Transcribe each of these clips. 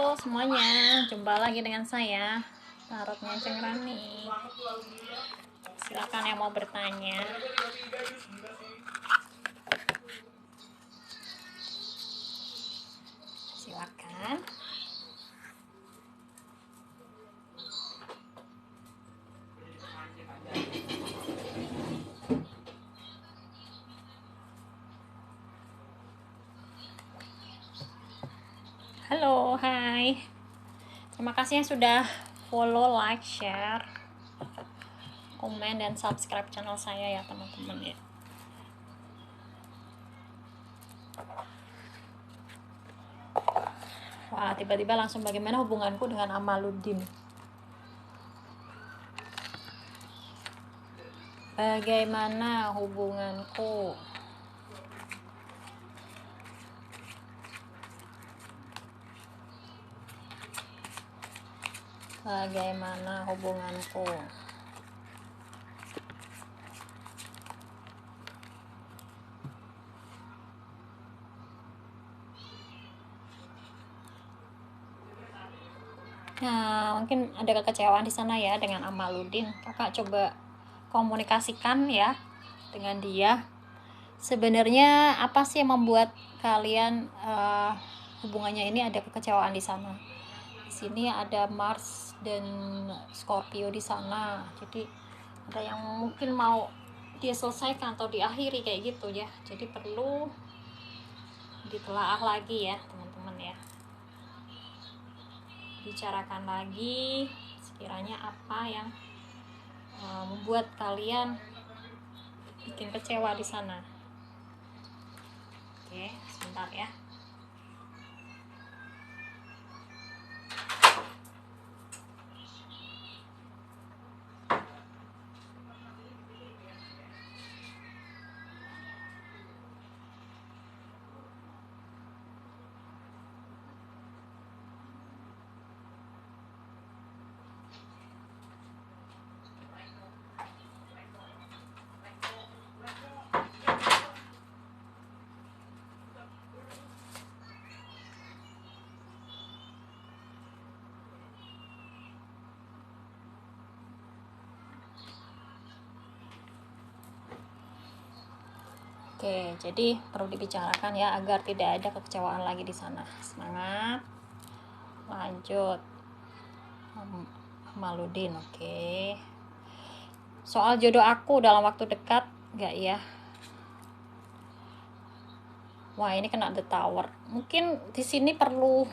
Halo semuanya, jumpa lagi dengan saya Tarotnya Ceng Rani. Silakan yang mau bertanya. Silakan. Halo, hai. Terima kasih yang sudah follow, like, share, komen, dan subscribe channel saya ya teman-teman ya. Wah, tiba-tiba langsung bagaimana hubunganku dengan Amaluddin. Bagaimana hubunganku? Bagaimana hubunganku? Nah, mungkin ada kekecewaan di sana ya dengan Amaluddin. Kakak coba komunikasikan ya dengan dia. Sebenarnya apa sih yang membuat kalian hubungannya ini ada kekecewaan di sana? Di sini ada Mars dan Scorpio di sana. Jadi ada yang mungkin mau dia selesaikan atau diakhiri kayak gitu ya. Jadi perlu ditelaah lagi ya teman-teman ya. Bicarakan lagi sekiranya apa yang membuat kalian bikin kecewa di sana. Oke, sebentar ya. Oke, jadi perlu dibicarakan ya agar tidak ada kekecewaan lagi di sana. Semangat. Lanjut. Amaluddin, oke. Soal jodoh aku dalam waktu dekat, enggak ya? Wah, ini kena The Tower. Mungkin di sini perlu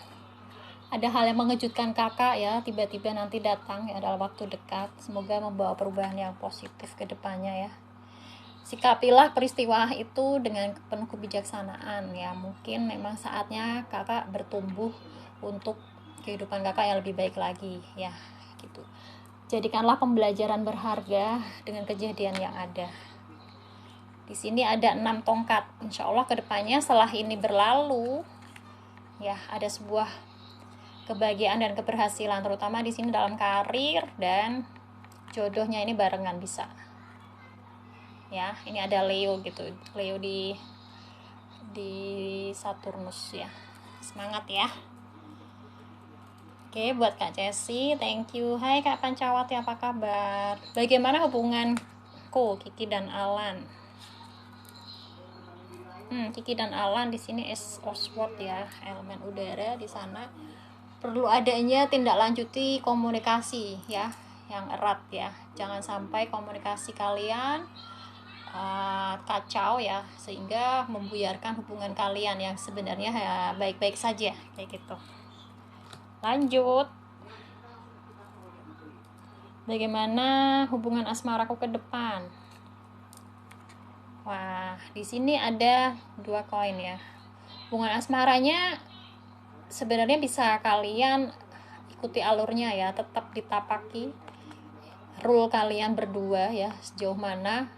ada hal yang mengejutkan kakak ya, tiba-tiba nanti datang ya dalam waktu dekat. Semoga membawa perubahan yang positif ke depannya ya. Sikapilah peristiwa itu dengan penuh kebijaksanaan ya. Mungkin memang saatnya kakak bertumbuh untuk kehidupan kakak yang lebih baik lagi ya, gitu. Jadikanlah pembelajaran berharga dengan kejadian yang ada. Di sini ada 6 tongkat. Insya Allah kedepannya setelah ini berlalu ya, ada sebuah kebahagiaan dan keberhasilan, terutama di sini dalam karir dan jodohnya ini barengan bisa. Ya, ini ada Leo gitu. Leo di Saturnus ya. Semangat ya. Oke, buat Kak Cesi, thank you. Hai Kak Pancawati, apa kabar? Bagaimana hubunganku Kiki dan Alan? Kiki dan Alan di sini Oswald ya, elemen udara di sana. Perlu adanya tindak lanjuti komunikasi ya, yang erat ya. Jangan sampai komunikasi kalian kacau ya, sehingga membuyarkan hubungan kalian yang sebenarnya ya baik-baik saja kayak gitu. Lanjut. Bagaimana hubungan asmaraku ke depan? Wah, di sini ada 2 koin ya. Hubungan asmaranya sebenarnya bisa kalian ikuti alurnya ya, tetap ditapaki rule kalian berdua ya, sejauh mana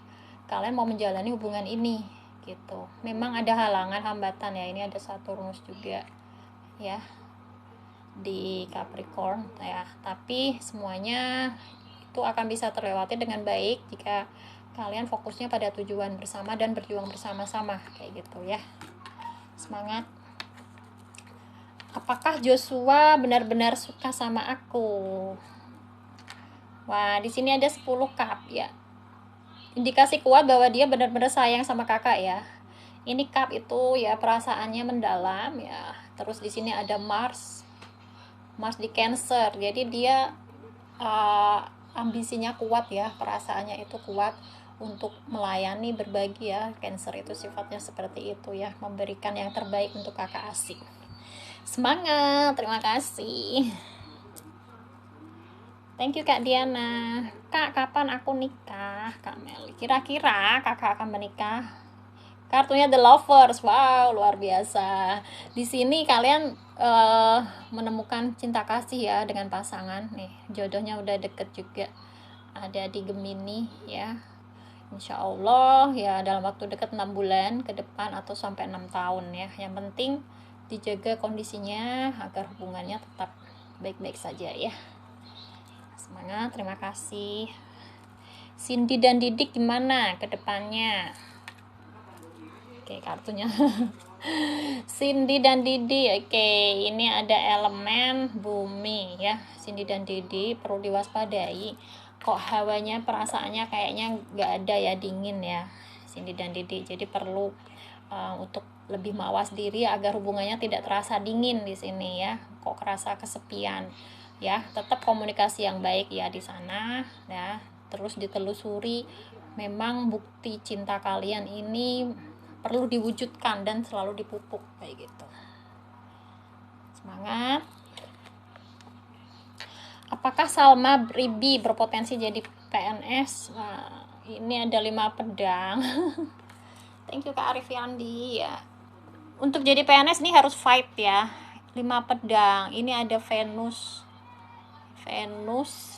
kalian mau menjalani hubungan ini gitu. Memang ada halangan, hambatan ya. Ini ada Saturnus juga ya di Capricorn ya, tapi semuanya itu akan bisa terlewati dengan baik jika kalian fokusnya pada tujuan bersama dan berjuang bersama-sama kayak gitu ya. Semangat. Apakah Joshua benar-benar suka sama aku? Wah, di sini ada 10 cup ya. Indikasi kuat bahwa dia benar-benar sayang sama kakak ya. Ini cup itu ya perasaannya mendalam ya. Terus di sini ada Mars di Cancer. Jadi dia ambisinya kuat ya, perasaannya itu kuat untuk melayani, berbagi ya. Cancer itu sifatnya seperti itu ya, memberikan yang terbaik untuk kakak asik. Semangat, terima kasih. Thank you Kak Diana. Kak, kapan aku nikah? Kak Meli, kira-kira kakak akan menikah? Kartunya The Lovers. Wow, luar biasa. Di sini kalian menemukan cinta kasih ya dengan pasangan. Nih, jodohnya udah deket juga. Ada di Gemini ya. Insya Allah ya dalam waktu dekat 6 bulan ke depan atau sampai 6 tahun ya. Yang penting dijaga kondisinya agar hubungannya tetap baik-baik saja ya. Semangat, terima kasih. Cindy dan Didik gimana ke depannya? Oke, kartunya. Cindy dan Didi. Oke, ini ada elemen bumi ya. Cindy dan Didi perlu diwaspadai. Kok hawanya, perasaannya kayaknya nggak ada ya, dingin ya Cindy dan Didi. Jadi perlu untuk lebih mawas diri agar hubungannya tidak terasa dingin di sini ya. Kok kerasa kesepian ya. Tetap komunikasi yang baik ya di sana ya. Terus ditelusuri memang bukti cinta kalian ini perlu diwujudkan dan selalu dipupuk kayak gitu. Semangat. Apakah Salma Ribi berpotensi jadi PNS? Nah, ini ada 5 pedang. Thank you Kak Arifiandi ya. Untuk jadi PNS nih harus fight ya. 5 pedang. Ini ada Venus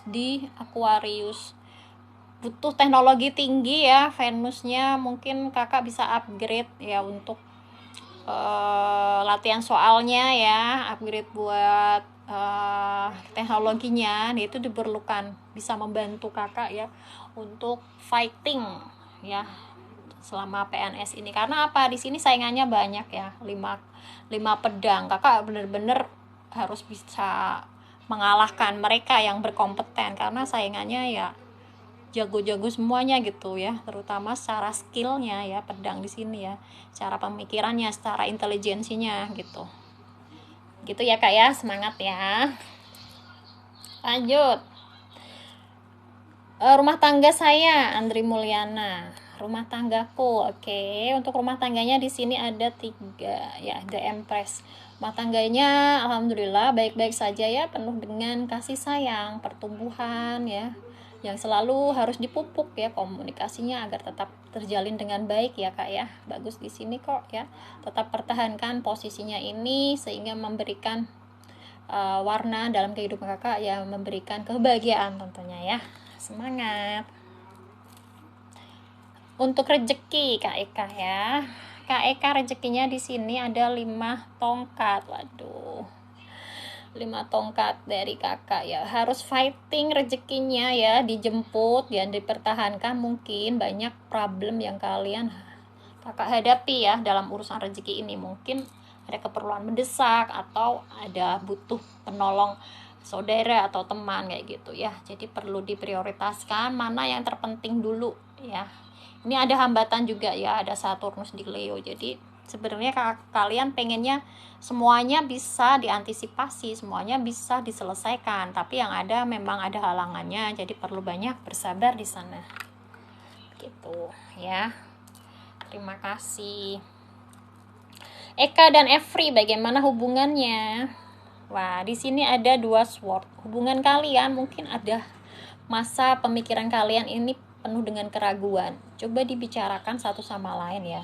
di Aquarius. Butuh teknologi tinggi ya Venusnya. Mungkin kakak bisa upgrade ya untuk latihan soalnya ya, upgrade buat teknologinya. Itu diperlukan, bisa membantu kakak ya untuk fighting ya selama PNS ini. Karena apa, di sini saingannya banyak ya, 5 pedang. Kakak bener-bener harus bisa mengalahkan mereka yang berkompeten karena saingannya ya jago-jago semuanya gitu ya, terutama secara skillnya ya, pedang di sini ya, cara pemikirannya, secara intelijensinya gitu ya Kak ya. Semangat ya. Lanjut. Rumah tangga saya, Andri Mulyana. Rumah tanggaku, oke. Untuk rumah tangganya di sini ada 3 ya, The Empress. Rumah tangganya alhamdulillah baik-baik saja ya, penuh dengan kasih sayang, pertumbuhan ya, yang selalu harus dipupuk ya komunikasinya agar tetap terjalin dengan baik ya Kak ya. Bagus di sini kok ya. Tetap pertahankan posisinya ini sehingga memberikan warna dalam kehidupan kakak ya, memberikan kebahagiaan tentunya ya. Semangat. Untuk rezeki Kak Eka ya. Kak Eka rezekinya di sini ada 5 tongkat. Waduh. 5 tongkat dari kakak ya. Harus fighting rezekinya ya, dijemput ya, dipertahankan. Mungkin banyak problem yang kalian kakak hadapi ya dalam urusan rezeki ini. Mungkin ada keperluan mendesak atau ada butuh penolong saudara atau teman kayak gitu ya. Jadi perlu diprioritaskan mana yang terpenting dulu ya. Ini ada hambatan juga ya, ada Saturnus di Leo. Jadi sebenarnya kalian pengennya semuanya bisa diantisipasi, semuanya bisa diselesaikan, tapi yang ada memang ada halangannya. Jadi perlu banyak bersabar di sana. Gitu ya. Terima kasih. Eka dan Efri bagaimana hubungannya? Wah, di sini ada 2 sword. Hubungan kalian mungkin ada masa pemikiran kalian ini penuh dengan keraguan. Coba dibicarakan satu sama lain ya.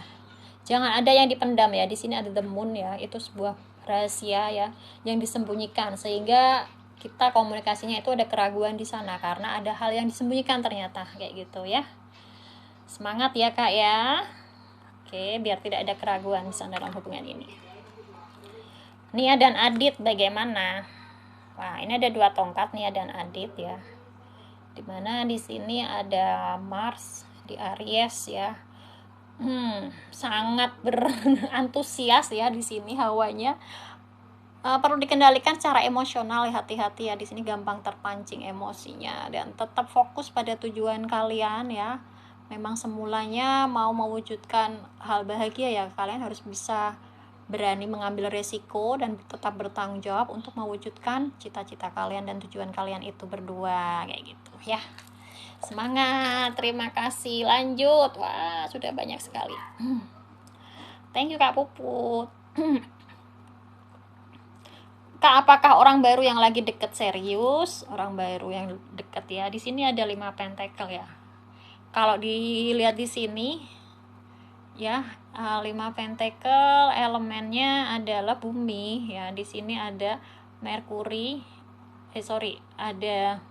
Jangan ada yang dipendam ya. Di sini ada the moon ya. Itu sebuah rahasia ya yang disembunyikan sehingga kita komunikasinya itu ada keraguan di sana karena ada hal yang disembunyikan ternyata kayak gitu ya. Semangat ya Kak ya. Oke, biar tidak ada keraguan di sana dalam hubungan ini. Nia dan Adit bagaimana? Wah, ini ada 2 tongkat Nia dan Adit ya. Dimana di sini ada Mars di Aries ya. Sangat berantusias ya di sini hawanya. perlu dikendalikan secara emosional ya, hati-hati ya, di sini gampang terpancing emosinya, dan tetap fokus pada tujuan kalian ya. Memang semulanya mau mewujudkan hal bahagia ya, kalian harus bisa berani mengambil resiko dan tetap bertanggung jawab untuk mewujudkan cita-cita kalian dan tujuan kalian itu berdua, kayak gitu ya. Semangat, terima kasih, lanjut. Wah, sudah banyak sekali. Thank you Kak Puput. Kak, apakah orang baru yang lagi deket serius? Orang baru yang deket ya. Di sini ada 5 pentacle ya. Kalau dilihat di sini ya, 5 pentacle elemennya adalah bumi ya. Di sini ada Merkuri. Ada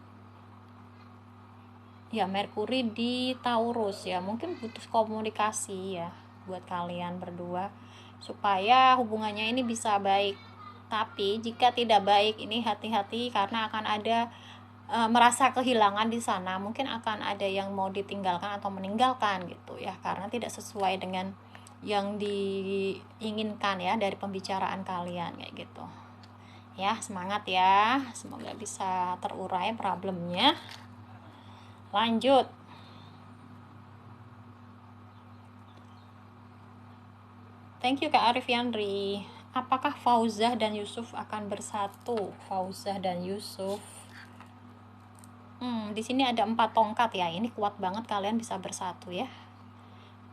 ya Merkuri di Taurus ya. Mungkin butuh komunikasi ya buat kalian berdua supaya hubungannya ini bisa baik. Tapi jika tidak baik, ini hati-hati karena akan ada merasa kehilangan di sana. Mungkin akan ada yang mau ditinggalkan atau meninggalkan gitu ya, karena tidak sesuai dengan yang diinginkan ya dari pembicaraan kalian, kayak gitu ya. Semangat ya, semoga bisa terurai problemnya. Lanjut. Thank you Kak Arif Yandri. Apakah Fauzah dan Yusuf akan bersatu? Fauzah dan Yusuf. Di sini ada 4 tongkat ya. Ini kuat banget kalian bisa bersatu ya.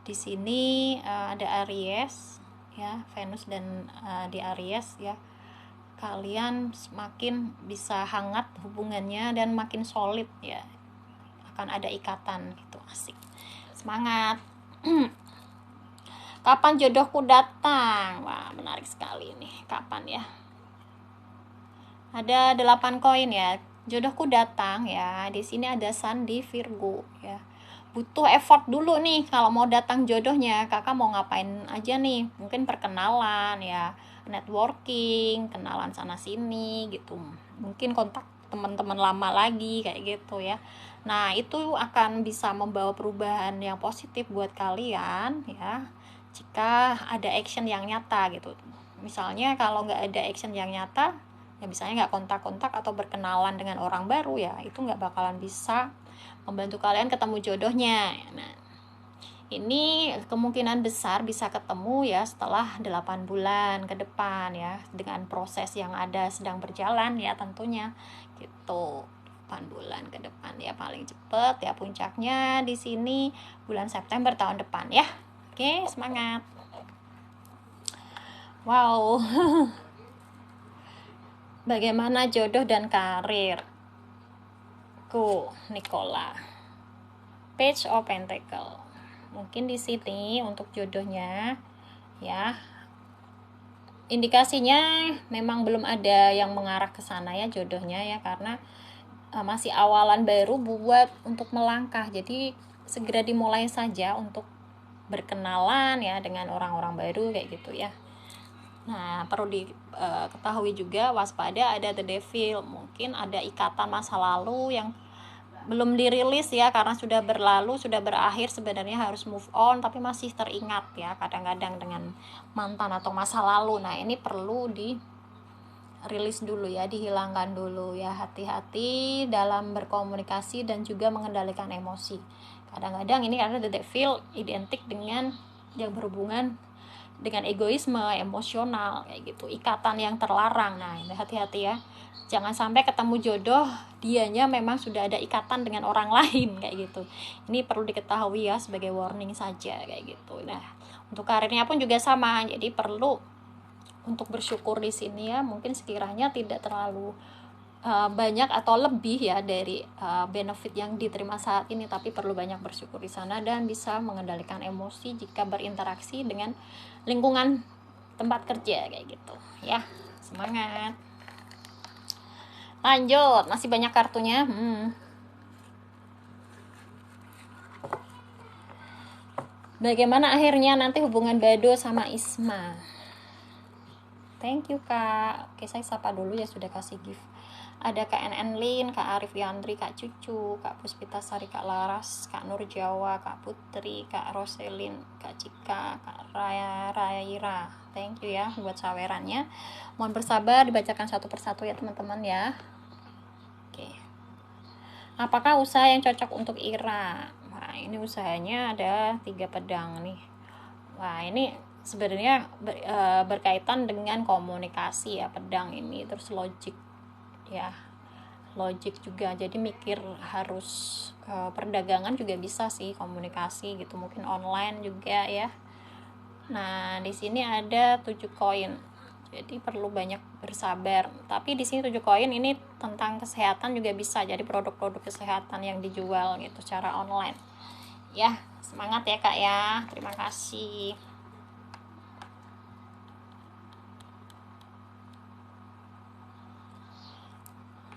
Di sini ada Aries ya, Venus dan di Aries ya. Kalian semakin bisa hangat hubungannya dan makin solid ya. Akan ada ikatan gitu, asik. Semangat. Kapan jodohku datang? Wah, menarik sekali nih. Kapan ya? Ada 8 koin ya. Jodohku datang ya. Di sini ada Sun di Virgo ya. Butuh effort dulu nih kalau mau datang jodohnya. Kakak mau ngapain aja nih? Mungkin perkenalan ya, networking, kenalan sana sini gitu. Mungkin kontak teman-teman lama lagi kayak gitu ya. Nah, itu akan bisa membawa perubahan yang positif buat kalian ya. Jika ada action yang nyata gitu. Misalnya kalau nggak ada action yang nyata, ya misalnya nggak kontak-kontak atau berkenalan dengan orang baru ya, itu nggak bakalan bisa membantu kalian ketemu jodohnya. Nah, ini kemungkinan besar bisa ketemu ya setelah 8 bulan ke depan ya, dengan proses yang ada sedang berjalan ya tentunya gitu. 8 bulan ke depan ya paling cepet ya, puncaknya di sini bulan September tahun depan ya. Oke, semangat. Wow. Bagaimana jodoh dan karir? Nicola. Page of Pentacle. Mungkin di sini untuk jodohnya ya. Indikasinya memang belum ada yang mengarah ke sana ya jodohnya ya, karena masih awalan baru buat untuk melangkah. Jadi segera dimulai saja untuk berkenalan ya dengan orang-orang baru kayak gitu ya. Nah, perlu diketahui juga, waspada ada the devil. Mungkin ada ikatan masa lalu yang belum dirilis ya, karena sudah berlalu, sudah berakhir, sebenarnya harus move on tapi masih teringat ya kadang-kadang dengan mantan atau masa lalu. Nah, ini perlu dirilis dulu ya, dihilangkan dulu ya. Hati-hati dalam berkomunikasi dan juga mengendalikan emosi. Kadang-kadang ini karena the devil identik dengan yang berhubungan dengan egoisme, emosional kayak gitu, ikatan yang terlarang. Nah, hati-hati ya, jangan sampai ketemu jodoh dianya memang sudah ada ikatan dengan orang lain kayak gitu. Ini perlu diketahui ya, sebagai warning saja kayak gitu. Nah, untuk karirnya pun juga sama, jadi perlu untuk bersyukur di sini ya. Mungkin sekiranya tidak terlalu banyak atau lebih ya dari benefit yang diterima saat ini, tapi perlu banyak bersyukur di sana dan bisa mengendalikan emosi jika berinteraksi dengan lingkungan tempat kerja kayak gitu ya. Semangat. Lanjut, masih banyak kartunya. Bagaimana akhirnya nanti hubungan Bado sama Isma? Thank you Kak. Oke, saya sapa dulu ya, sudah kasih gift. Ada Kak NN Lin, Kak Arif Yandri, Kak Cucu, Kak Puspita Sari, Kak Laras, Kak Nur Jawa, Kak Putri, Kak Roselin, Kak Cika, Kak Raira. Thank you ya buat sawerannya. Mohon bersabar dibacakan satu persatu ya teman-teman ya. Oke. Apakah usaha yang cocok untuk Ira? Nah, ini usahanya ada 3 pedang nih. Wah, ini sebenarnya berkaitan dengan komunikasi ya, pedang ini, terus logik ya, logik juga. Jadi mikir harus perdagangan juga bisa sih, komunikasi gitu, mungkin online juga ya. Nah, di sini ada 7 koin. Jadi perlu banyak bersabar. Tapi di sini 7 koin ini tentang kesehatan juga bisa. Jadi produk-produk kesehatan yang dijual gitu secara online. Ya, semangat ya Kak ya. Terima kasih.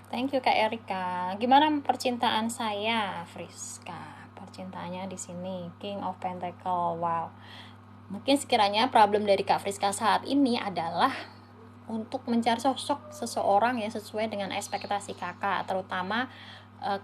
Thank you Kak Erika. Gimana percintaan saya, Friska? Percintaannya di sini King of Pentacle. Wow. Mungkin sekiranya problem dari Kak Friska saat ini adalah untuk mencari sosok seseorang yang sesuai dengan ekspektasi Kakak, terutama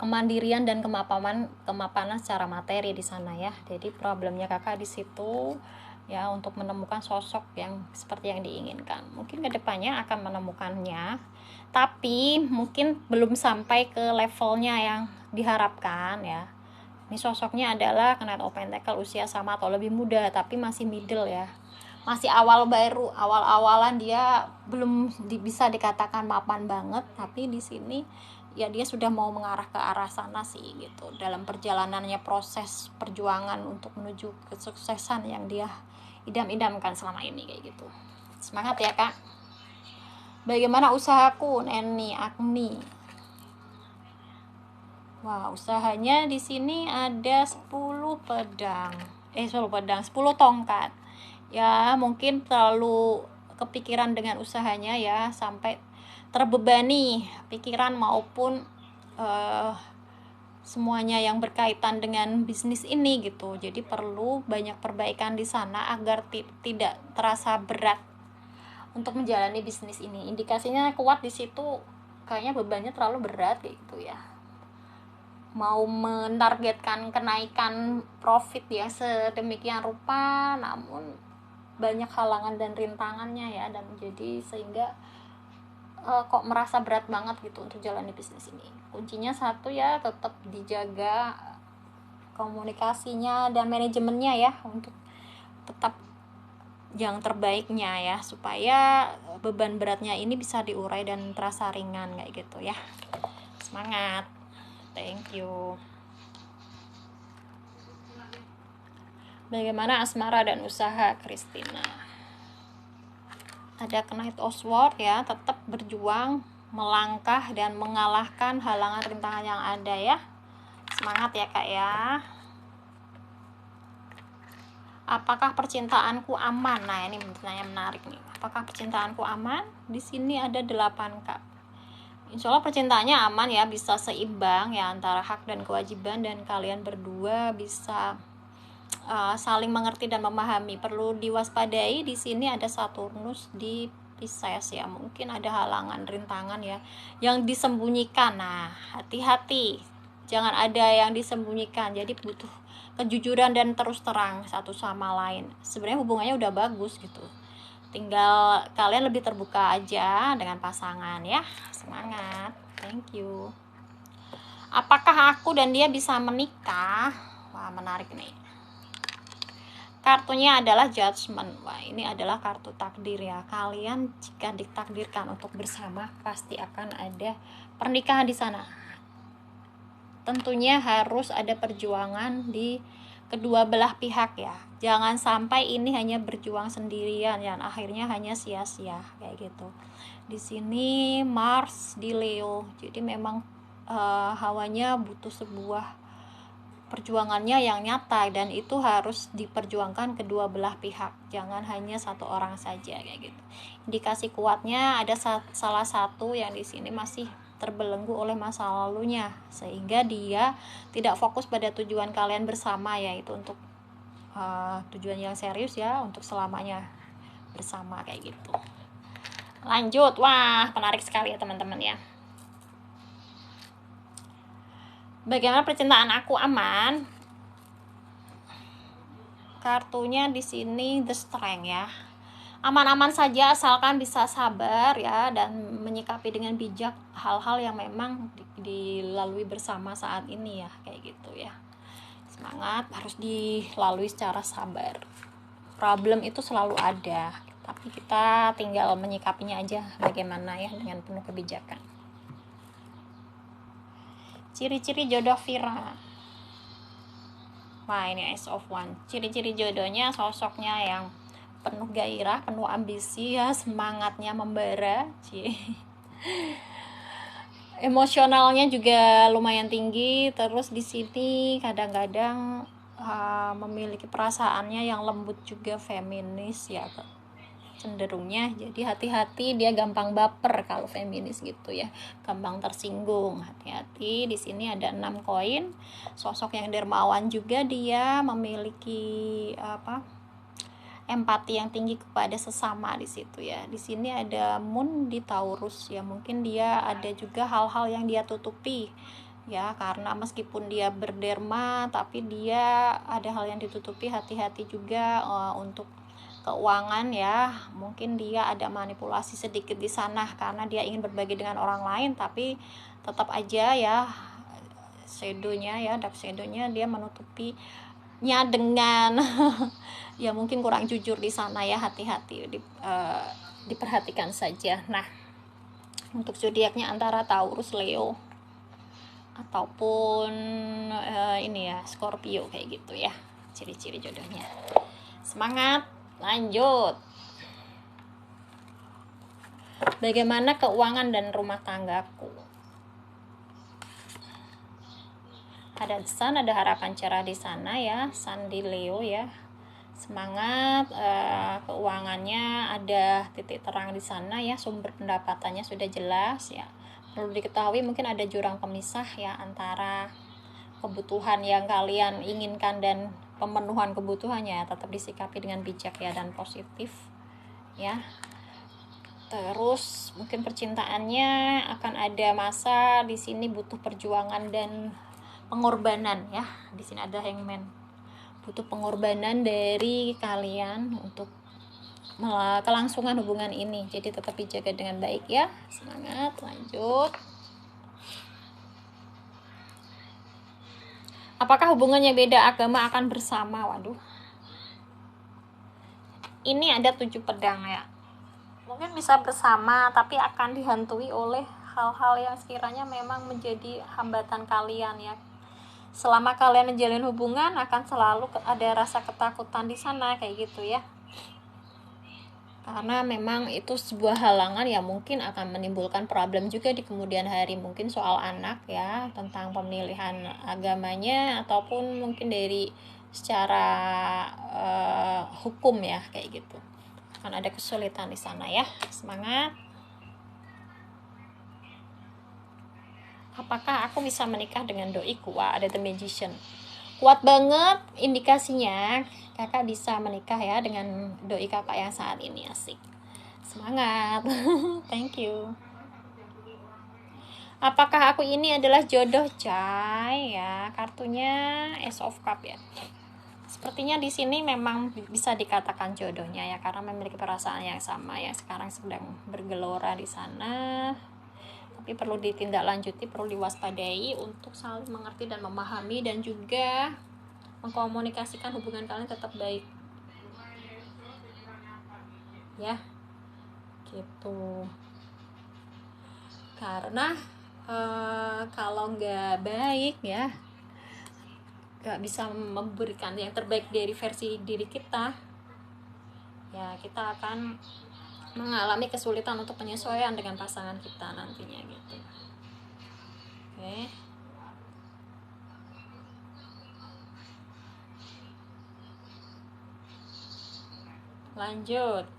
kemandirian dan kemapanan secara materi di sana ya. Jadi problemnya Kakak di situ ya, untuk menemukan sosok yang seperti yang diinginkan. Mungkin kedepannya akan menemukannya, tapi mungkin belum sampai ke levelnya yang diharapkan ya. Ini sosoknya adalah Knight of Pentacle, usia sama atau lebih muda, tapi masih middle ya, masih awal-awalan, dia belum bisa dikatakan mapan banget, tapi di sini ya dia sudah mau mengarah ke arah sana sih gitu, dalam perjalanannya proses perjuangan untuk menuju kesuksesan yang dia idam-idamkan selama ini kayak gitu. Semangat ya Kak. Bagaimana usahaku, Neni Agni? Wah, usahanya di sini ada 10 pedang. 10 tongkat. Ya, mungkin terlalu kepikiran dengan usahanya ya, sampai terbebani pikiran maupun semuanya yang berkaitan dengan bisnis ini gitu. Jadi perlu banyak perbaikan di sana agar tidak terasa berat untuk menjalani bisnis ini. Indikasinya kuat di situ, kayaknya bebannya terlalu berat gitu ya. Mau menargetkan kenaikan profit ya sedemikian rupa, namun banyak halangan dan rintangannya ya, dan jadi sehingga kok merasa berat banget gitu untuk jalani bisnis ini. Kuncinya satu ya, tetap dijaga komunikasinya dan manajemennya ya, untuk tetap yang terbaiknya ya, supaya beban beratnya ini bisa diurai dan terasa ringan kayak gitu ya. Semangat. Thank you. Bagaimana asmara dan usaha Christina? Ada Knight of Swords ya, tetap berjuang, melangkah dan mengalahkan halangan rintangan yang ada ya. Semangat ya Kak ya. Apakah percintaanku aman? Nah, ini pertanyaan menarik nih. Apakah percintaanku aman? Di sini ada 8 Kak. Insya Allah percintaannya aman ya, bisa seimbang ya antara hak dan kewajiban, dan kalian berdua bisa saling mengerti dan memahami. Perlu diwaspadai di sini ada Saturnus di Pisces ya, mungkin ada halangan rintangan ya yang disembunyikan. Nah, hati-hati, jangan ada yang disembunyikan. Jadi butuh kejujuran dan terus terang satu sama lain. Sebenarnya hubungannya udah bagus gitu, tinggal kalian lebih terbuka aja dengan pasangan ya. Semangat. Thank you. Apakah aku dan dia bisa menikah? Wah, menarik nih. Kartunya adalah Judgment. Wah, ini adalah kartu takdir ya. Kalian jika ditakdirkan untuk bersama, pasti akan ada pernikahan di sana. Tentunya harus ada perjuangan di kedua belah pihak ya. Jangan sampai ini hanya berjuang sendirian yang akhirnya hanya sia-sia kayak gitu. Di sini Mars di Leo. Jadi memang hawanya butuh sebuah perjuangannya yang nyata, dan itu harus diperjuangkan kedua belah pihak, jangan hanya satu orang saja kayak gitu. Indikasi kuatnya ada salah satu yang di sini masih terbelenggu oleh masa lalunya, sehingga dia tidak fokus pada tujuan kalian bersama, yaitu untuk tujuan yang serius ya, untuk selamanya bersama kayak gitu. Lanjut, wah menarik sekali ya teman-teman ya. Bagaimana percintaan aku aman? Kartunya di sini The Strength ya. Aman-aman saja asalkan bisa sabar ya dan menyikapi dengan bijak hal-hal yang memang dilalui bersama saat ini ya, kayak gitu ya. Semangat harus dilalui secara sabar. Problem itu selalu ada, tapi kita tinggal menyikapinya aja bagaimana ya, dengan penuh kebijakan. Ciri-ciri jodoh Vira. Wah, ini Ace of Wands. Ciri-ciri jodohnya sosoknya yang penuh gairah, penuh ambisi ya, semangatnya membara, emosionalnya juga lumayan tinggi. Terus di sini kadang-kadang memiliki perasaannya yang lembut juga, feminis ya cenderungnya. Jadi hati-hati, dia gampang baper kalau feminis gitu ya, gampang tersinggung. Hati-hati. Di sini ada 6 koin. Sosok yang dermawan juga, dia memiliki empati yang tinggi kepada sesama di situ ya. Di sini ada Moon di Taurus ya, mungkin dia ada juga hal-hal yang dia tutupi ya, karena meskipun dia berderma tapi dia ada hal yang ditutupi. Hati-hati juga untuk keuangan ya, mungkin dia ada manipulasi sedikit di sana karena dia ingin berbagi dengan orang lain, tapi tetap aja ya shadownya ya, dark shadownya dia menutupinya dengan ya mungkin kurang jujur di sana ya. Hati-hati, diperhatikan saja. Nah, untuk zodiaknya antara Taurus, Leo ataupun ini ya Scorpio kayak gitu ya, ciri-ciri jodohnya. Semangat, lanjut. Bagaimana keuangan dan rumah tanggaku? Ada Sun, ada harapan cerah di sana ya, Sun di Leo ya. Semangat, keuangannya ada titik terang di sana ya, sumber pendapatannya sudah jelas ya. Perlu diketahui mungkin ada jurang pemisah ya antara kebutuhan yang kalian inginkan dan pemenuhan kebutuhannya. Tetap disikapi dengan bijak ya dan positif ya. Terus mungkin percintaannya akan ada masa di sini butuh perjuangan dan pengorbanan ya. Di sini ada Hangman, butuh pengorbanan dari kalian untuk kelangsungan hubungan ini. Jadi tetap dijaga dengan baik ya. Semangat, lanjut. Apakah hubungannya beda agama akan bersama? Waduh, ini ada 7 pedang ya. Mungkin bisa bersama tapi akan dihantui oleh hal-hal yang sekiranya memang menjadi hambatan kalian ya. Selama kalian menjalin hubungan akan selalu ada rasa ketakutan di sana kayak gitu ya, karena memang itu sebuah halangan yang mungkin akan menimbulkan problem juga di kemudian hari. Mungkin soal anak ya, tentang pemilihan agamanya, ataupun mungkin dari secara hukum ya kayak gitu. Akan ada kesulitan di sana ya. Semangat. Apakah aku bisa menikah dengan doiku? Wah, ada The Magician. Kuat banget indikasinya kakak bisa menikah ya dengan doi kakak yang saat ini. Asik. Semangat. Thank you. Apakah aku ini adalah jodoh, Cai? Ya, kartunya Ace of Cup ya. Sepertinya di sini memang bisa dikatakan jodohnya ya, karena memiliki perasaan yang sama yang sekarang sedang bergelora di sana. Tapi perlu ditindaklanjuti, perlu diwaspadai untuk saling mengerti dan memahami, dan juga mengkomunikasikan hubungan kalian tetap baik. Ya, gitu. Karena kalau nggak baik ya, nggak bisa memberikan yang terbaik dari versi diri kita ya, kita akan mengalami kesulitan untuk penyesuaian dengan pasangan kita nantinya gitu. Oke, lanjut.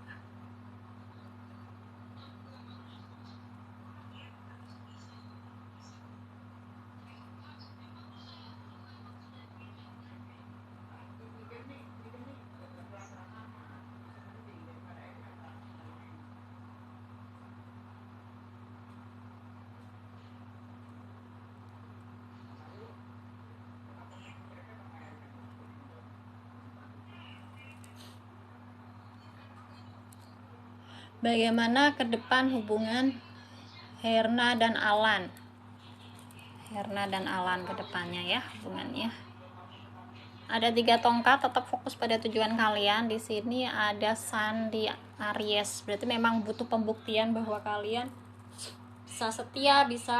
Bagaimana ke depan hubungan Herna dan Alan? Herna dan Alan ke depannya ya hubungannya. Ada 3 tongkat, tetap fokus pada tujuan kalian. Di sini ada Sun di Aries, berarti memang butuh pembuktian bahwa kalian bisa setia, bisa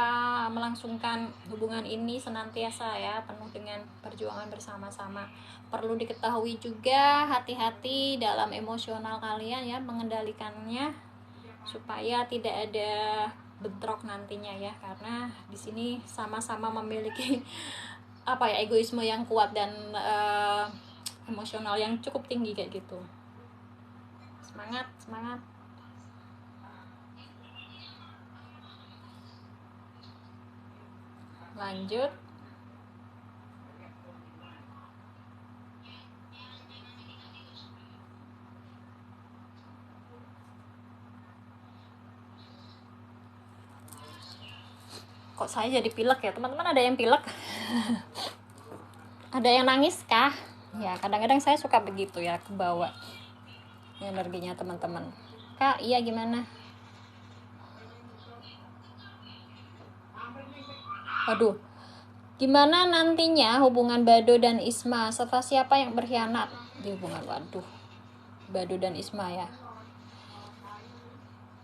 melangsungkan hubungan ini senantiasa ya, penuh dengan perjuangan bersama-sama. Perlu diketahui juga hati-hati dalam emosional kalian ya, mengendalikannya supaya tidak ada bentrok nantinya ya, karena di sini sama-sama memiliki apa ya, egoisme yang kuat dan emosional yang cukup tinggi kayak gitu. Semangat, semangat. Lanjut. Kok saya jadi pilek ya teman-teman? Ada yang pilek? Ada yang nangis kah? Ya kadang-kadang saya suka begitu ya, kebawa energinya teman-teman. Kak, iya gimana? Aduh, gimana nantinya hubungan Bado dan Isma, serta siapa yang berkhianat di hubungan? Waduh, Bado dan Isma ya.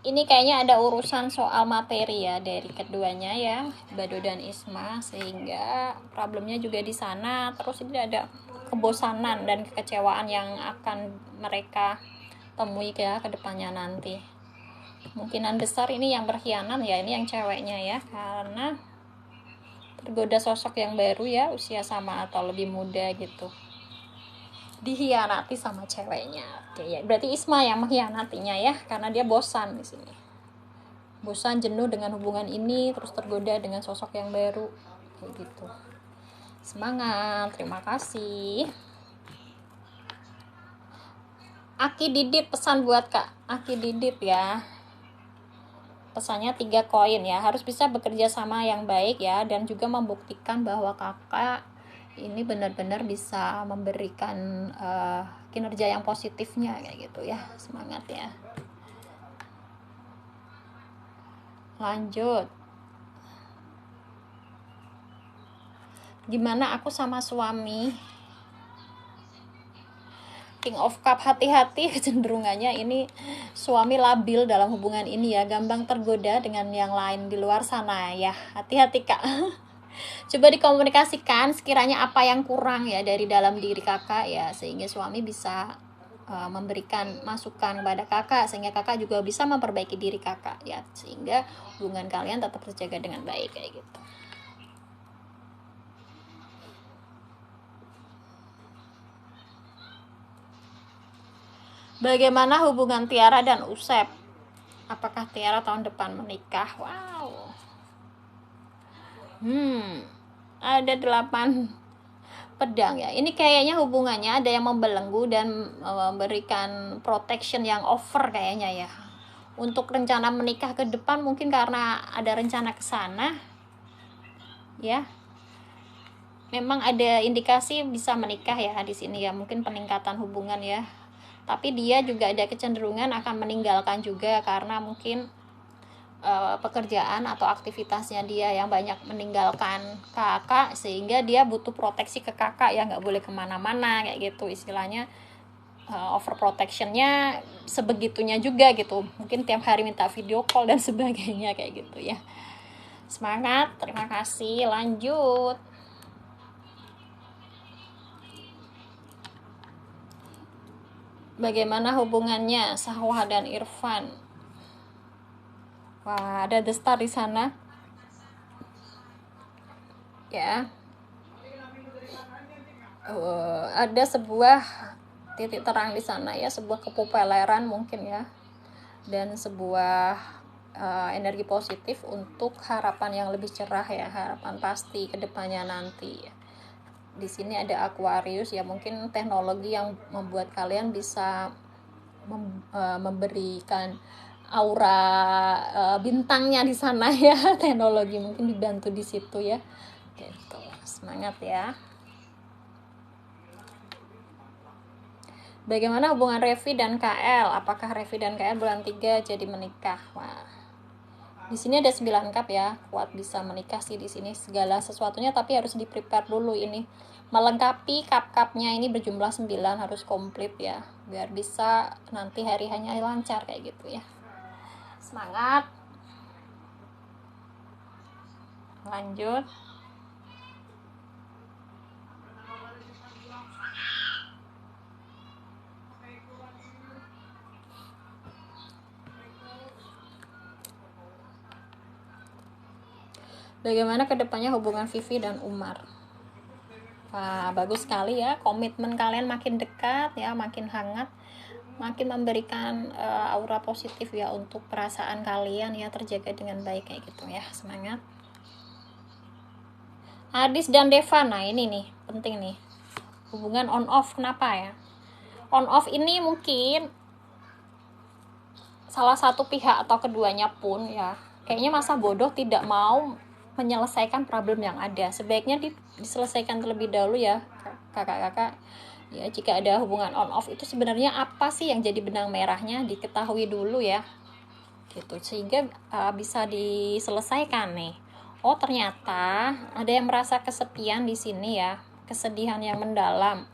Ini kayaknya ada urusan soal materi ya dari keduanya ya, Bado dan Isma, sehingga problemnya juga di sana. Terus ini ada kebosanan dan kekecewaan yang akan mereka temui ya ke depannya nanti. Kemungkinan besar ini yang berkhianat ya, ini yang ceweknya ya, karena tergoda sosok yang baru ya, usia sama atau lebih muda gitu, dihianati sama ceweknya. Oke ya, berarti Isma yang mengkhianatinya ya, karena dia bosan di sini. Bosan, jenuh dengan hubungan ini, terus tergoda dengan sosok yang baru kayak gitu. Semangat, terima kasih. Aki Didit pesan buat Kak Aki Didit ya. Pesannya 3 koin ya, harus bisa bekerja sama yang baik ya, dan juga membuktikan bahwa kakak ini benar-benar bisa memberikan kinerja yang positifnya kayak gitu ya. Semangat ya. Lanjut. Gimana aku sama suami? King of Cup, hati-hati kecenderungannya ini suami labil dalam hubungan ini ya, gampang tergoda dengan yang lain di luar sana ya. Hati-hati Kak. Coba dikomunikasikan sekiranya apa yang kurang ya dari dalam diri kakak ya, sehingga suami bisa memberikan masukan kepada kakak, sehingga kakak juga bisa memperbaiki diri kakak ya, sehingga hubungan kalian tetap terjaga dengan baik kayak gitu. Bagaimana hubungan Tiara dan Usep? Apakah Tiara tahun depan menikah? Wow. Ada 8 pedang ya. Ini kayaknya hubungannya ada yang membelenggu dan memberikan protection yang over kayaknya ya. Untuk rencana menikah ke depan mungkin karena ada rencana ke sana. Ya. Memang ada indikasi bisa menikah ya di sini ya, mungkin peningkatan hubungan ya. Tapi dia juga ada kecenderungan akan meninggalkan juga karena mungkin pekerjaan atau aktivitasnya dia yang banyak meninggalkan kakak, sehingga dia butuh proteksi ke kakak ya, nggak boleh kemana-mana kayak gitu istilahnya. Overprotectionnya sebegitunya juga gitu, mungkin tiap hari minta video call dan sebagainya kayak gitu ya. Semangat, terima kasih. Lanjut. Bagaimana hubungannya Sahwah dan Irfan? Wah, ada The Star di sana. Ya. Ada sebuah titik terang di sana ya, sebuah kepopuleran mungkin ya. Dan sebuah energi positif untuk harapan yang lebih cerah ya, harapan pasti ke depannya nanti ya. Di sini ada Aquarius ya, mungkin teknologi yang membuat kalian bisa memberikan aura bintangnya di sana ya. Teknologi mungkin dibantu di situ ya. Gitu. Semangat ya. Bagaimana hubungan Revi dan KL? Apakah Revi dan KL bulan 3 jadi menikah? Wah, di sini ada 9 cup ya, kuat bisa menikah sih di sini segala sesuatunya, tapi harus di prepare dulu ini melengkapi cup-cupnya ini berjumlah 9 harus komplit ya, biar bisa nanti hari hanya lancar kayak gitu ya. Semangat, lanjut. Bagaimana kedepannya hubungan Vivi dan Umar? Wah, bagus sekali ya, komitmen kalian makin dekat ya, makin hangat, makin memberikan aura positif ya untuk perasaan kalian ya, terjaga dengan baik kayak gitu ya. Semangat. Adis dan Deva, nah ini nih penting nih, hubungan on off. Kenapa ya on off ini? Mungkin salah satu pihak atau keduanya pun ya kayaknya masa bodoh, tidak mau menyelesaikan problem yang ada. Sebaiknya diselesaikan terlebih dahulu ya kakak-kakak ya. Jika ada hubungan on off itu sebenarnya apa sih yang jadi benang merahnya, diketahui dulu ya gitu, sehingga bisa diselesaikan nih. Oh, ternyata ada yang merasa kesepian di sini ya, kesedihan yang mendalam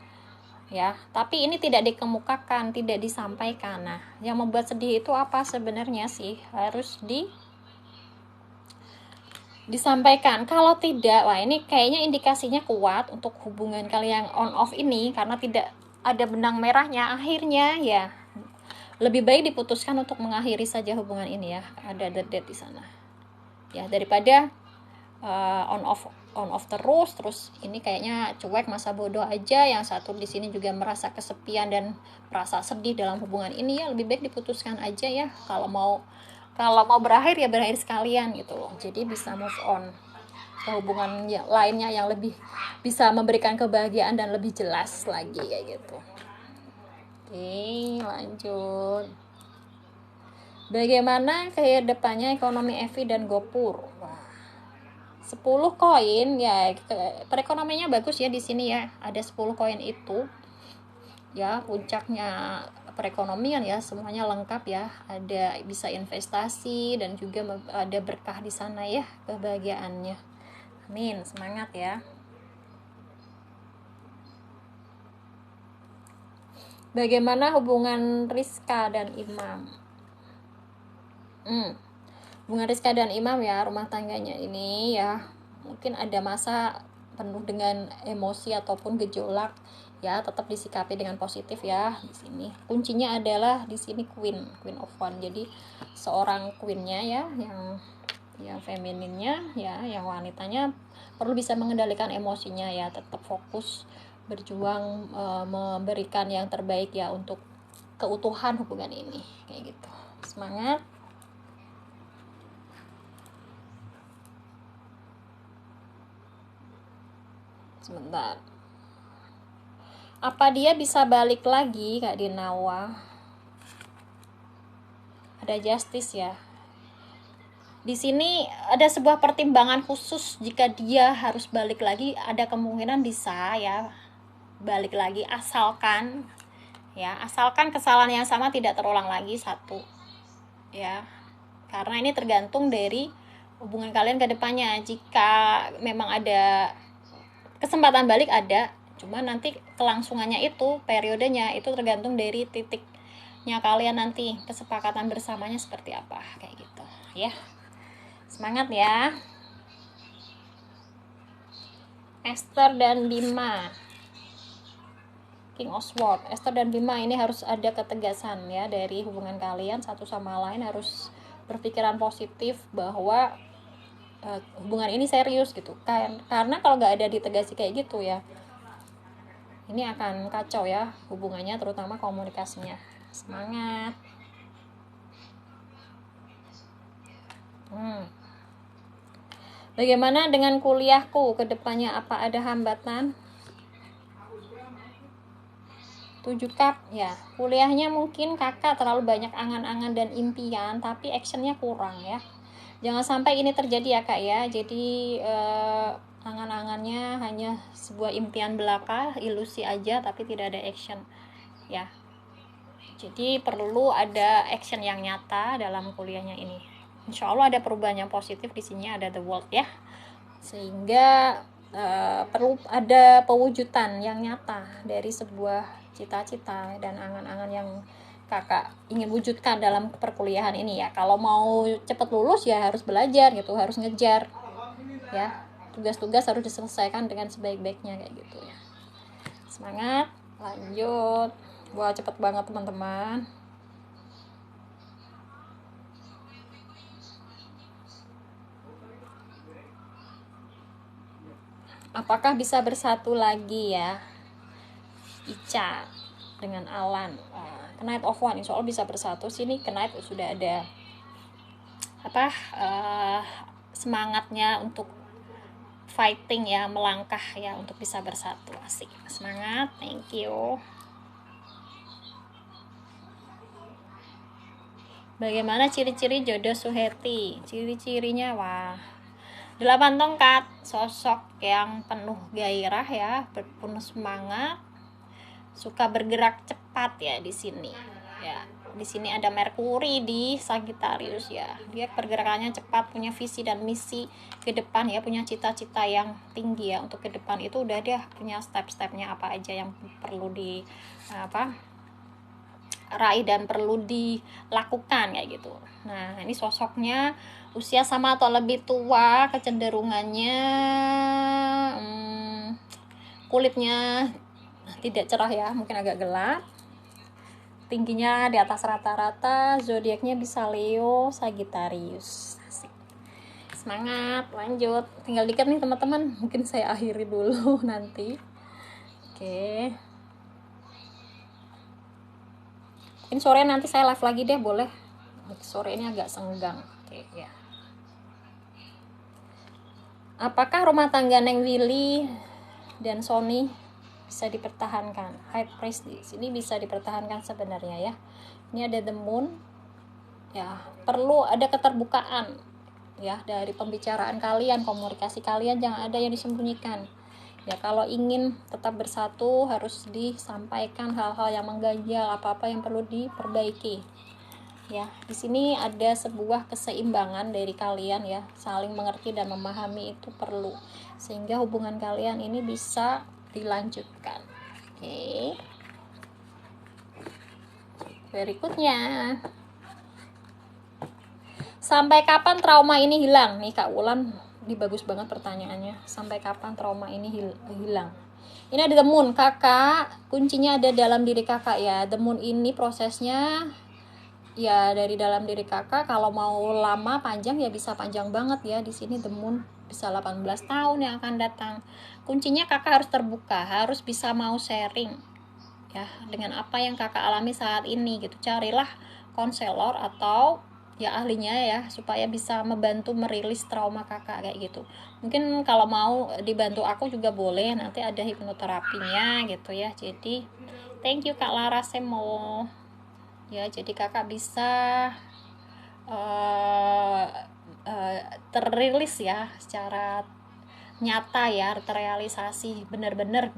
ya, tapi ini tidak dikemukakan, tidak disampaikan. Nah, yang membuat sedih itu apa sebenarnya sih, harus disampaikan. Kalau tidak, wah ini kayaknya indikasinya kuat untuk hubungan kalian on off ini, karena tidak ada benang merahnya. Akhirnya ya lebih baik diputuskan untuk mengakhiri saja hubungan ini ya, ada the date di sana ya, daripada on off terus ini kayaknya cuek, masa bodoh aja. Yang satu di sini juga merasa kesepian dan merasa sedih dalam hubungan ini ya, lebih baik diputuskan aja ya. Kalau mau berakhir ya berakhir sekalian gitu loh, jadi bisa move on ke hubungan yang lainnya yang lebih bisa memberikan kebahagiaan dan lebih jelas lagi kayak gitu. Oke, lanjut. Bagaimana ke depannya ekonomi Evi dan Gopur? Wah, 10 koin ya, perekonomiannya bagus ya di sini ya. Ada 10 koin itu ya, puncaknya perekonomian ya, semuanya lengkap ya. Ada bisa investasi dan juga ada berkah di sana ya, kebahagiaannya. Amin, semangat ya. Bagaimana hubungan Rizka dan Imam? Hubungan Rizka dan Imam ya, rumah tangganya ini ya, mungkin ada masa penuh dengan emosi ataupun gejolak ya, tetap disikapi dengan positif ya. Di sini kuncinya adalah di sini queen of one, jadi seorang queennya ya, yang femininnya ya, yang wanitanya perlu bisa mengendalikan emosinya ya, tetap fokus berjuang memberikan yang terbaik ya untuk keutuhan hubungan ini kayak gitu. Semangat. Sebentar, apa dia bisa balik lagi Kak Dinawa? Ada justice ya. Di sini ada sebuah pertimbangan khusus, jika dia harus balik lagi ada kemungkinan bisa ya balik lagi, asalkan kesalahan yang sama tidak terulang lagi, satu ya. Karena ini tergantung dari hubungan kalian ke depannya. Jika memang ada kesempatan balik, ada, cuma nanti kelangsungannya itu, periodenya itu tergantung dari titiknya kalian nanti, kesepakatan bersamanya seperti apa kayak gitu ya. Semangat ya. Esther dan Bima, King of Swords. Esther dan Bima ini harus ada ketegasan ya dari hubungan kalian, satu sama lain harus berpikiran positif bahwa hubungan ini serius gitu. Karena kalau nggak ada ditegasi kayak gitu ya, ini akan kacau ya hubungannya, terutama komunikasinya. Semangat. Bagaimana dengan kuliahku ke depannya, apa ada hambatan? 7 cup ya, kuliahnya mungkin kakak terlalu banyak angan-angan dan impian, tapi actionnya kurang ya. Jangan sampai ini terjadi ya kak ya, jadi angan-angannya hanya sebuah impian belaka, ilusi aja, tapi tidak ada action ya. Jadi perlu ada action yang nyata dalam kuliahnya ini. Insya Allah ada perubahan yang positif di sini, ada the world ya. Sehingga perlu ada pewujudan yang nyata dari sebuah cita-cita dan angan-angan yang kakak ingin wujudkan dalam perkuliahan ini ya. Kalau mau cepat lulus ya harus belajar gitu, harus ngejar ya. Tugas-tugas harus diselesaikan dengan sebaik-baiknya kayak gitu ya. Semangat, lanjut. Wah, cepet banget teman-teman. Apakah bisa bersatu lagi ya Ica dengan Alan? Knight of One insya Allah bisa bersatu. Sini Knight sudah ada semangatnya untuk fighting ya, melangkah ya untuk bisa bersatu. Asik, semangat, thank you. Bagaimana ciri-ciri jodoh Suheti? Ciri-cirinya wah, 8 tongkat, sosok yang penuh gairah ya, penuh semangat, suka bergerak cepat ya di sini. Ya, di sini ada Merkuri di Sagittarius ya. Dia pergerakannya cepat, punya visi dan misi ke depan ya, punya cita-cita yang tinggi ya untuk ke depan. Itu udah dia punya step-stepnya apa aja yang perlu di raih dan perlu dilakukan kayak gitu. Nah, ini sosoknya usia sama atau lebih tua, kecenderungannya kulitnya tidak cerah ya, mungkin agak gelap. Tingginya di atas rata-rata, zodiaknya bisa Leo, Sagittarius. Asik. Semangat, lanjut. Tinggal dikit nih teman-teman, mungkin saya akhiri dulu nanti. Oke. Ini sore nanti saya live lagi deh, boleh? Sore ini agak senggang. Oke, ya. Apakah rumah tangga Neng Willy dan Sony bisa dipertahankan? High priest di sini bisa dipertahankan sebenarnya ya. Ini ada the moon. Ya, perlu ada keterbukaan ya dari pembicaraan kalian, komunikasi kalian, jangan ada yang disembunyikan. Ya, kalau ingin tetap bersatu harus disampaikan hal-hal yang mengganjal, apa-apa yang perlu diperbaiki. Ya, di sini ada sebuah keseimbangan dari kalian ya, saling mengerti dan memahami itu perlu sehingga hubungan kalian ini bisa dilanjutkan. Oke. Berikutnya, sampai kapan trauma ini hilang? Nih Kak Wulan, ini bagus banget pertanyaannya. Sampai kapan trauma ini hilang? Ini ada the moon, kakak. Kuncinya ada dalam diri kakak ya. The moon ini prosesnya ya dari dalam diri kakak. Kalau mau lama panjang ya bisa panjang banget ya. Di sini the moon bisa 18 tahun yang akan datang. Kuncinya kakak harus terbuka, harus bisa mau sharing ya dengan apa yang kakak alami saat ini gitu. Carilah konselor atau ya ahlinya ya supaya bisa membantu merilis trauma kakak kayak gitu. Mungkin kalau mau dibantu aku juga boleh, nanti ada hipnoterapinya gitu ya. Jadi thank you Kak Lara Semo ya, jadi kakak bisa terrilis ya secara nyata ya, terrealisasi benar-benar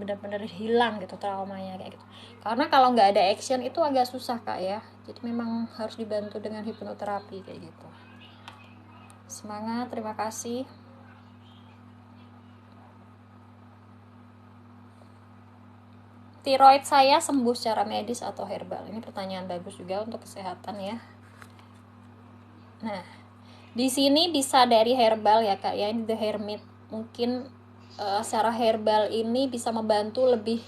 hilang gitu traumanya kayak gitu. Karena kalau nggak ada action itu agak susah Kak ya, jadi memang harus dibantu dengan hipnoterapi kayak gitu. Semangat, terima kasih. Tiroid saya sembuh secara medis atau herbal? Ini pertanyaan bagus juga untuk kesehatan ya. Nah, di sini bisa dari herbal ya Kak ya, ini The Hermit. Mungkin secara herbal ini bisa membantu lebih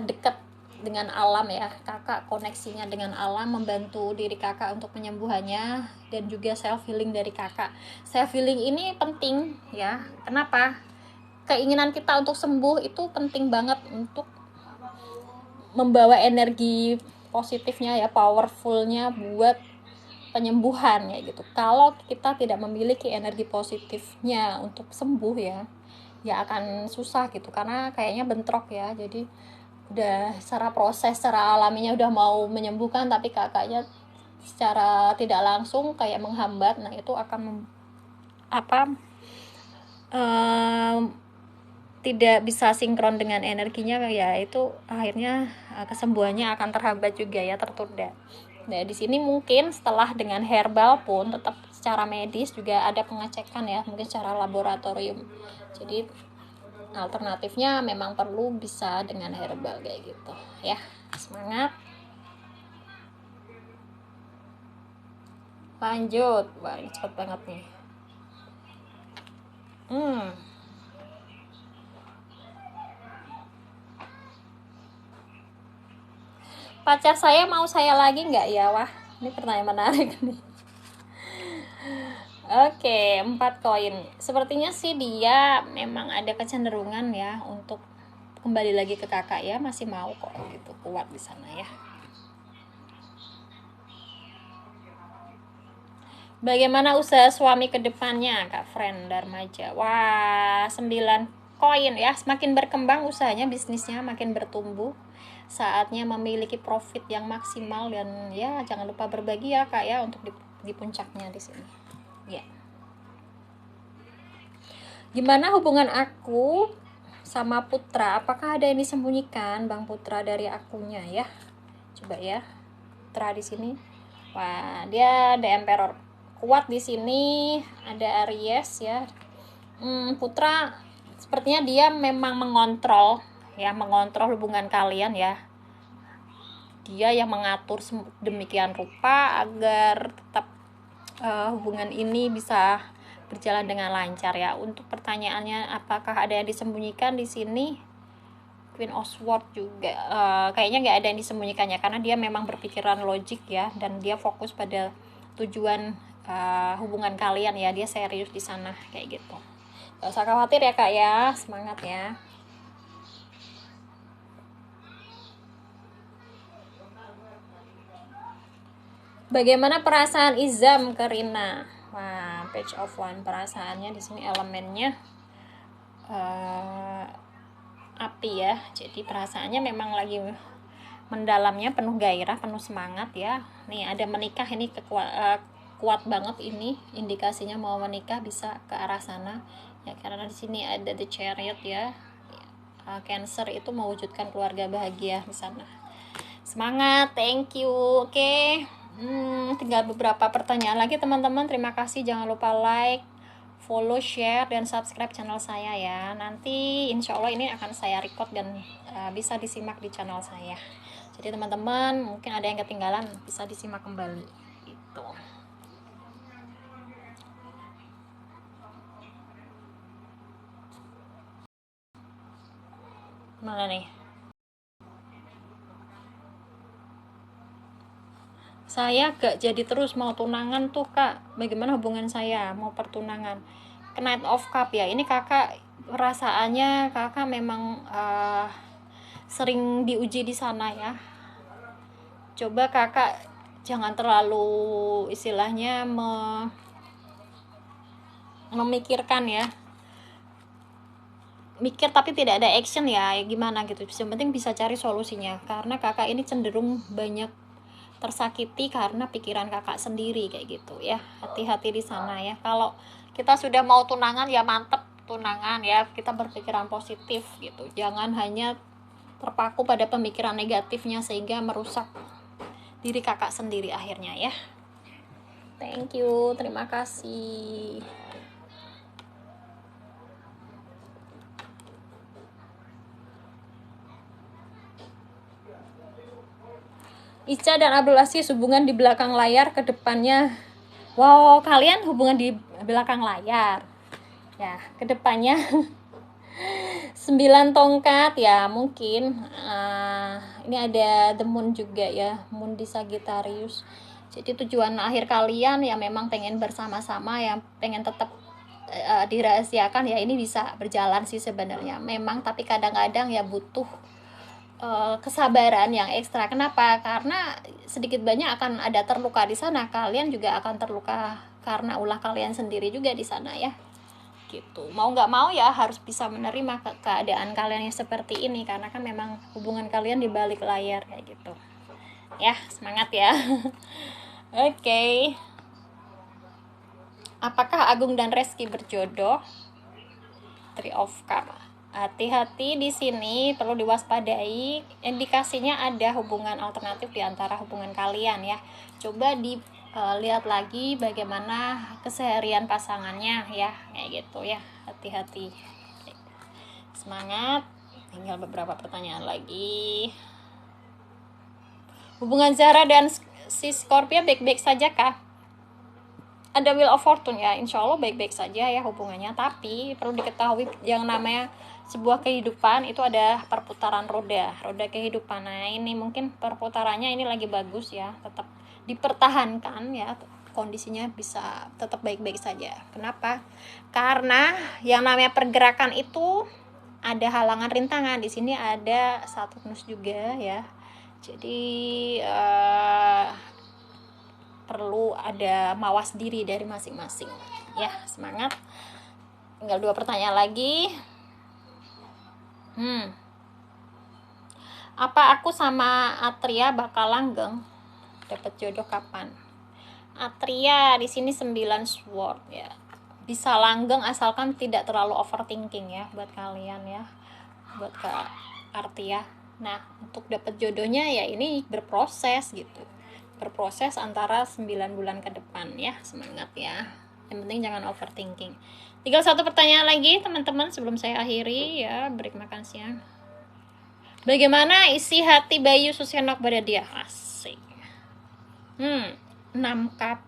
dekat dengan alam ya. Kakak koneksinya dengan alam, membantu diri kakak untuk penyembuhannya dan juga self healing dari kakak. Self healing ini penting ya. Kenapa? Keinginan kita untuk sembuh itu penting banget untuk membawa energi positifnya ya, powerfulnya buat penyembuhan ya gitu. Kalau kita tidak memiliki energi positifnya untuk sembuh ya akan susah gitu, karena kayaknya bentrok ya. Jadi udah secara proses, secara alaminya udah mau menyembuhkan, tapi kakaknya secara tidak langsung kayak menghambat. Nah itu akan tidak bisa sinkron dengan energinya, ya itu akhirnya kesembuhannya akan terhambat juga ya, tertunda. Nah, di sini mungkin setelah dengan herbal pun tetap secara medis juga ada pengecekan ya, mungkin secara laboratorium. Jadi alternatifnya memang perlu bisa dengan herbal kayak gitu ya. Semangat. Lanjut. Wah, ini cepet banget nih. Pacar saya mau saya lagi nggak ya? Wah, ini pertanyaan menarik nih. Oke, 4 koin. Sepertinya sih dia memang ada kecenderungan ya untuk kembali lagi ke kakak ya, masih mau kok gitu, kuat di sana ya. Bagaimana usaha suami ke depannya, Kak Friend Darmaja? Wah, 9 koin ya, semakin berkembang usahanya, bisnisnya makin bertumbuh. Saatnya memiliki profit yang maksimal dan ya jangan lupa berbagi ya Kak ya untuk di puncaknya di sini. Ya. Gimana hubungan aku sama Putra? Apakah ada yang disembunyikan Bang Putra dari akunya ya? Coba ya. Putra di sini. Wah, dia ada Emperor. Kuat di sini, ada Aries ya. Putra sepertinya dia memang mengontrol ya, mengontrol hubungan kalian ya. Dia yang mengatur demikian rupa agar tetap hubungan ini bisa berjalan dengan lancar ya. Untuk pertanyaannya apakah ada yang disembunyikan di sini, Queen of Swords juga kayaknya nggak ada yang disembunyikannya, karena dia memang berpikiran logik ya, dan dia fokus pada tujuan hubungan kalian ya, dia serius di sana kayak gitu. Gak usah khawatir ya Kak ya, semangat ya. Bagaimana perasaan Izam ke Rina? Wah, Page of One, perasaannya di sini elemennya api ya. Jadi perasaannya memang lagi mendalamnya, penuh gairah, penuh semangat ya. Nih ada menikah, ini kuat banget ini indikasinya mau menikah, bisa ke arah sana ya, karena di sini ada The Chariot ya. Cancer itu mewujudkan keluarga bahagia di sana. Semangat, thank you. Oke. Tinggal beberapa pertanyaan lagi teman-teman. Terima kasih, jangan lupa like, follow, share, dan subscribe channel saya ya. Nanti insya Allah ini akan saya record dan bisa disimak di channel saya. Jadi teman-teman mungkin ada yang ketinggalan, bisa disimak kembali gitu. Mana nih? Saya gak jadi terus mau tunangan tuh Kak. Bagaimana hubungan saya mau pertunangan? Knight of Cup ya. Ini kakak perasaannya kakak memang sering diuji di sana ya. Coba kakak jangan terlalu istilahnya memikirkan ya. Mikir tapi tidak ada action ya, gimana gitu. Yang penting bisa cari solusinya, karena kakak ini cenderung banyak tersakiti karena pikiran kakak sendiri kayak gitu ya. Hati-hati di sana ya. Kalau kita sudah mau tunangan ya mantep tunangan ya, kita berpikiran positif gitu, jangan hanya terpaku pada pemikiran negatifnya sehingga merusak diri kakak sendiri akhirnya ya. Thank you, terima kasih. Ica dan Abdul Aziz hubungan di belakang layar, ke depannya. Wow, kalian hubungan di belakang layar ya, ke depannya 9 tongkat ya mungkin. Ini ada The Moon juga ya, Moon di Sagittarius. Jadi tujuan akhir kalian ya memang pengen bersama-sama ya, pengen tetap dirahasiakan ya, ini bisa berjalan sih sebenarnya memang, tapi kadang-kadang ya butuh kesabaran yang ekstra. Kenapa? Karena sedikit banyak akan ada terluka di sana, kalian juga akan terluka karena ulah kalian sendiri juga di sana ya gitu. Mau nggak mau ya harus bisa menerima keadaan kalian yang seperti ini, karena kan memang hubungan kalian di balik layar kayak gitu ya. Semangat ya. Oke. Apakah Agung dan Reski berjodoh? Three of Cups. hati-hati di sini, perlu diwaspadai. Indikasinya ada hubungan alternatif di antara hubungan kalian ya. Coba lihat lagi bagaimana keseharian pasangannya ya, kayak gitu ya. Hati-hati. Semangat. Tinggal beberapa pertanyaan lagi. Hubungan Zara dan si Scorpio baik-baik saja kah? Ada Wheel of Fortune ya, insya Allah baik-baik saja ya hubungannya. Tapi perlu diketahui yang namanya sebuah kehidupan itu ada perputaran roda kehidupan. Nah ini mungkin perputarannya ini lagi bagus ya, tetap dipertahankan ya, kondisinya bisa tetap baik-baik saja. Kenapa? Karena yang namanya pergerakan itu ada halangan rintangan. Di sini ada Saturnus juga ya, jadi perlu ada mawas diri dari masing-masing ya. Semangat. Tinggal 2 pertanyaan lagi. Apa aku sama Atria bakal langgeng? Dapat jodoh kapan? Atria di sini 9 sword ya, bisa langgeng asalkan tidak terlalu overthinking ya buat kalian ya, buat Kak Artia. Nah untuk dapat jodohnya ya ini berproses gitu, berproses antara 9 bulan ke depan ya. Semangat ya, yang penting jangan overthinking. Tinggal 1 pertanyaan lagi teman-teman sebelum saya akhiri ya, break makan siang. Bagaimana isi hati Bayu Suseno kepada dia? Asik. 6 cup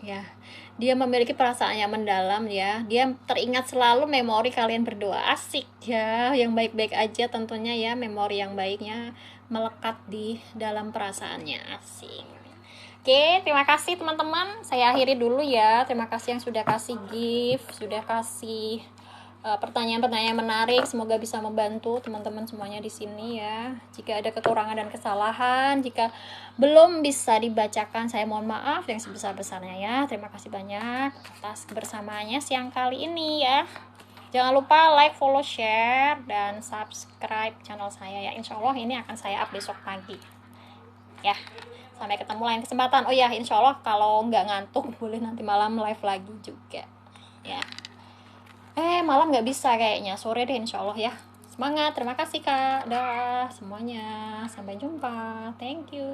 ya, dia memiliki perasaan yang mendalam ya, dia teringat selalu memori kalian berdua. Asik ya, yang baik-baik aja tentunya ya, memori yang baiknya melekat di dalam perasaannya. Asik. Oke, terima kasih teman-teman, saya akhiri dulu ya. Terima kasih yang sudah kasih gift, sudah kasih pertanyaan-pertanyaan menarik. Semoga bisa membantu teman-teman semuanya di sini ya. Jika ada kekurangan dan kesalahan, jika belum bisa dibacakan, saya mohon maaf yang sebesar-besarnya ya. Terima kasih banyak atas kebersamaannya siang kali ini ya. Jangan lupa like, follow, share, dan subscribe channel saya ya. Insya Allah ini akan saya up besok pagi ya. Sampai ketemu lain kesempatan. Oh ya, insya Allah kalau nggak ngantuk boleh nanti malam live lagi juga ya. Malam nggak bisa kayaknya, sore deh insya Allah ya. Semangat, terima kasih kak, dah semuanya, sampai jumpa, thank you.